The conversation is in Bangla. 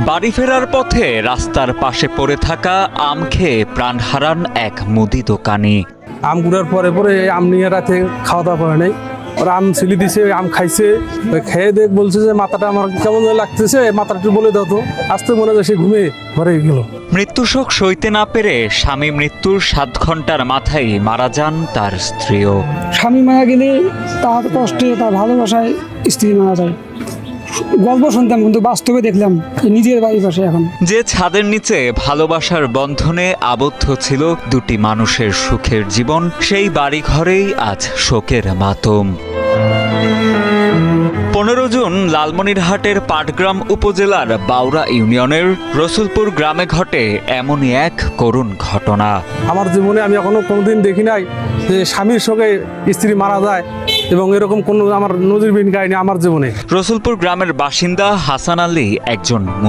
বাড়ি ফেরার পথে রাস্তার পাশে পড়ে থাকা আম খেয়ে প্রাণ হারান এক মুদি দোকানি। আম গুড়ার পরে পরে আম নিয়ে রাতে খাওয়া দাওয়া করে নাই। ওরা আম ছিলি দিছে, আম খাইছে, খেয়ে দেখ বলছে যে মাথাটা আমার কেমন লাগতেছে, মাথাটা একটু বলে দাও তো। আসতে মনে হয় সে ঘুমিয়ে ঘরে গেল। মৃত্যু শোক সইতে না পেরে স্বামী মৃত্যুর 7 ঘন্টার মাথায় মারা যান তার স্ত্রীও। স্বামী মারা গেলে তার কষ্টে, তার ভালোবাসায় স্ত্রী মারা যায়। গল্প শুনতাম, কিন্তু বাস্তবে দেখলাম নিজের বাড়ির পাশে। এখন যে ছাদের নিচে ভালোবাসার বন্ধনে আবদ্ধ ছিল দুটি মানুষের সুখের জীবন, সেই বাড়িঘরেই আজ শোকের মাতম। 15 জুন লালমনিরহাটের পাটগ্রাম উপজেলার বাউরা ইউনিয়নের রসুলপুর গ্রামে ঘটে এমনই এক করুণ ঘটনা। আমার জীবনে আমি এখনো কোনোদিন দেখি নাই যে স্বামীর সঙ্গে স্ত্রী মারা যায়, এবং এরকম কোনো আমার নজিরবিহীন কাহিনী আমার জীবনে। রসুলপুর গ্রামের বাসিন্দা হাসান আলী একজন